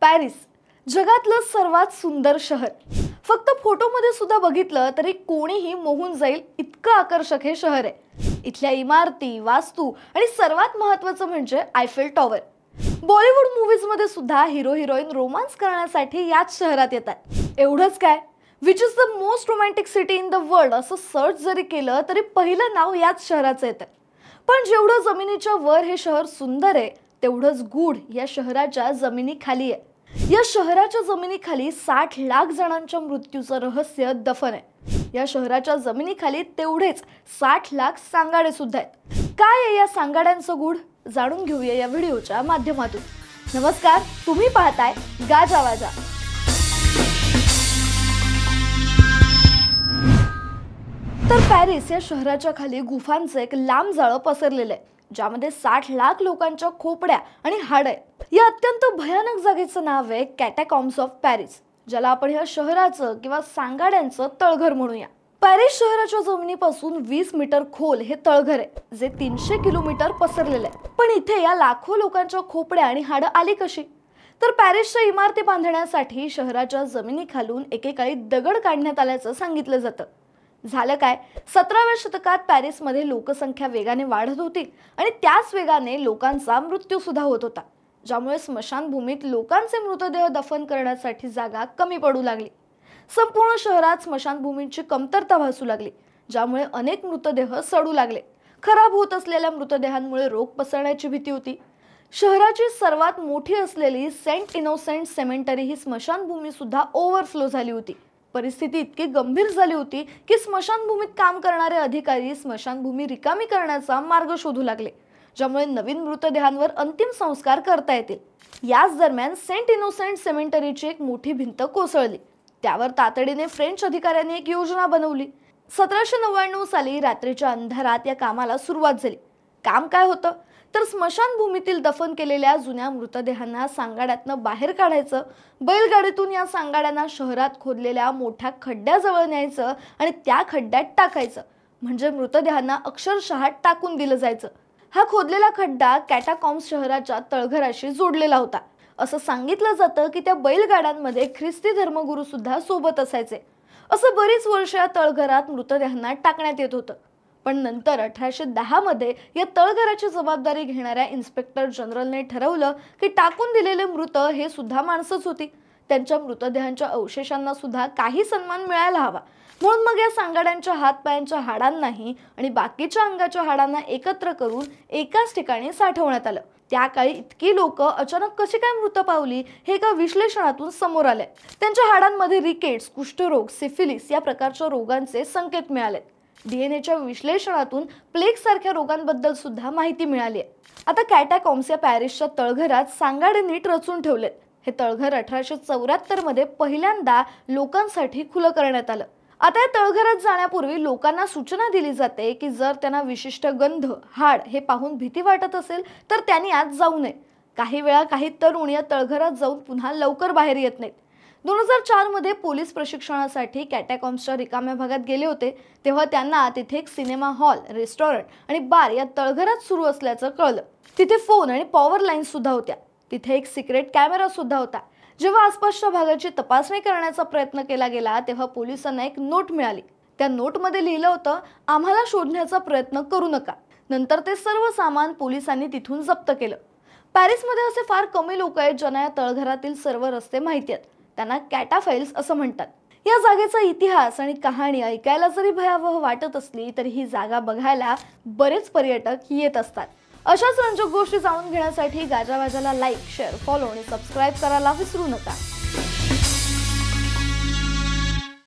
Paris जगातलं सर्वात सुंदर शहर। फक्त फोटोमध्ये सुद्धा बघितलं तरी कोणीही मोहून जाईल इतकं आकर्षक हे शहर आहे। इथल्या इमारती, वास्तू आणि सर्वात महत्त्वाचं म्हणजे आयफेल टॉवर। बॉलिवूड मूवीज मध्ये सुद्धा हिरो हिरोईन रोमांस करण्यासाठी याच शहरात येतात। एवढंच काय, which is the most romantic city in the world असं सर्च जरी केलं तरी पहिलं नाव याच शहराचं येतं। पण जेवढं जमिनीच्या वर हे शहर सुंदर आहे तेवढंच गूढ या शहराच्या जमिनीखाली आहे। या शहराच्या जमिनीखाली 60 लाख जणांच्या मृत्यूचं रहस्य दफन आहे। या शहराच्या जमिनीखाली तेवढेच 60 लाख सांगाडे सुद्धा आहेत। काय आहे या सांगाड्यांचं गूढ, जाणून घेऊया या व्हिडिओच्या माध्यमातून। नमस्कार, तुम्ही पाहताय गाजावाजा। तर पॅरिस या शहराच्या खाली गुफांचं एक लांब जाळं पसरलेलं आहे, ज्यामध्ये 60 लाख लोकांच्या खोपड्या आणि हाड आहेत। या अत्यंत भयानक जागेचं नाव आहे कॅटाकॉम्ब्स ऑफ पॅरिस, ज्याला आपण या शहराचं किंवा सांगाड्यांचं तळघर म्हणूया। पॅरिस शहराच्या जमिनीपासून 20 मीटर खोल हे तळघर आहे, जे 300 किलोमीटर पसरलेलं आहे। पण इथे या लाखो लोकांच्या खोपड्या आणि हाडं आली कशी? तर पॅरिसच्या इमारती बांधण्यासाठी शहराच्या जमिनीखालून एकेकाळी दगड काढण्यात आल्याचं सांगितलं जातं। झालं काय, 17व्या शतकात पॅरिसमध्ये लोकसंख्या वेगाने वाढत होती आणि त्याच वेगाने लोकांचा मृत्यू सुद्धा होत होता, ज्यामुळे स्मशानभूमीत लोकांचे मृतदेह दफन करण्यासाठी जागा कमी पडू लागली। संपूर्ण शहरात स्मशानभूमींची कमतरता भासू लागली, ज्यामुळे अनेक मृतदेह सडू लागले। खराब होत असलेल्या मृतदेहांमुळे रोग पसरण्याची भीती होती। शहराची सर्वात मोठी असलेली सेंट इनोसेंट सेमेंटरी ही स्मशानभूमी सुद्धा ओव्हरफ्लो झाली होती। परिस्थिती इतकी गंभीर झाली होती की स्मशानभूमीत काम करणारे अधिकारी स्मशानभूमी रिकामी करण्याचा मार्ग शोधू लागले, ज्यामुळे नवीन मृतदेहांवर अंतिम संस्कार करता येतील। याच दरम्यान सेंट इनोसेंट सेमेंटरीची एक मोठी भिंत कोसळली। त्यावर तातडीने फ्रेंच अधिकाऱ्यांनी एक योजना बनवली। 1799 साली रात्रीच्या अंधारात या कामाला सुरुवात झाली। काम काय होतं तर स्मशानभूमीतील दफन केलेल्या जुन्या मृतदेहांना सांगाड्यातनं बाहेर काढायचं, बैलगाडीतून या सांगाड्यांना शहरात खोदलेल्या मोठ्या खड्ड्याजवळ न्यायचं आणि त्या खड्ड्यात टाकायचं, म्हणजे मृतदेहांना अक्षरशः टाकून दिलं जायचं। हा खोदलेला खड्डा कॅटाकॉम्ब्स शहराच्या तळघराशी जोडलेला होता। असं सांगितलं जातं की त्या बैलगाड्यांमध्ये ख्रिस्ती धर्मगुरू सुद्धा सोबत असायचे। असं बरीच वर्ष या तळघरात मृतदेहांना टाकण्यात येत होतं। पण नंतर 1810 मध्ये या तळघराची जबाबदारी घेणाऱ्या इन्स्पेक्टर जनरलने ठरवलं की टाकून दिलेले मृत हे सुद्धा माणसंच होती, त्यांच्या मृतदेहांच्या अवशेषांना सुद्धा काही सन्मान मिळायला हवा। म्हणून मग या सांगाड्यांच्या हातपायांच्या हाडांनाही आणि बाकीच्या अंगाच्या हाडांना एकत्र करून एकाच ठिकाणी साठवण्यात आलं। त्या काळी इतकी लोक अचानक कशी काय मृत पावली हे एका विश्लेषणातून समोर आले। त्यांच्या हाडांमध्ये रिकेट्स, कुष्ठरोग, सिफिलिस या प्रकारच्या रोगांचे संकेत मिळाले। डीएनएच्या विश्लेषणातून प्लेग सारख्या रोगांबद्दल सुद्धा माहिती मिळाली आहे। आता कॅटाकॉम्ब्स या पॅरिसच्या तळघरात सांगाडे नीट रचून ठेवलेत। हे तळघर 1874 मध्ये पहिल्यांदा लोकांसाठी खुलं करण्यात आलं। आता या तळघरात जाण्यापूर्वी लोकांना सूचना दिली जाते की जर त्यांना विशिष्ट गंध, हाड हे पाहून भीती वाटत असेल तर त्यांनी आत जाऊ नये। काही वेळा काही तरुण या तळघरात जाऊन पुन्हा लवकर बाहेर येत नाहीत। 2004 मध्ये पोलीस प्रशिक्षणासाठी कॅटाकॉम्ब्सच्या रिकाम्या भागात गेले होते, तेव्हा त्यांना तिथे एक सिनेमा हॉल, रेस्टॉरंट आणि बार या तळघरात सुरू असल्याचं कळलं। तिथे फोन आणि पॉवर लाईन्स सुद्धा होत्या। तिथे एक सिक्रेट कॅमेरा सुद्धा होता। जेव्हा आसपासच्या भागाची तपासणी करण्याचा प्रयत्न केला गेला तेव्हा पोलिसांना एक नोट मिळाली। त्या नोटमध्ये लिहिलं होतं, आम्हाला शोधण्याचा प्रयत्न करू नका। नंतर ते सर्व सामान पोलिसांनी तिथून जप्त केलं। पॅरिसमध्ये असे फार कमी लोक आहेत ज्यांना या तळघरातील सर्व रस्ते माहिती आहेत। त्यांना कॅटाफाइल्स असं म्हणतात। या जागेचा इतिहास आणि कहाणी ऐकायला जरी भयावह वाटत असली तरी ही जागा बघायला बरेच पर्यटक येत असतात। अशाच रंजक गोष्टी जाणून घेण्यासाठी गाजावाजाला लाईक, शेअर, फॉलो आणि सबस्क्राईब करायला विसरू नका।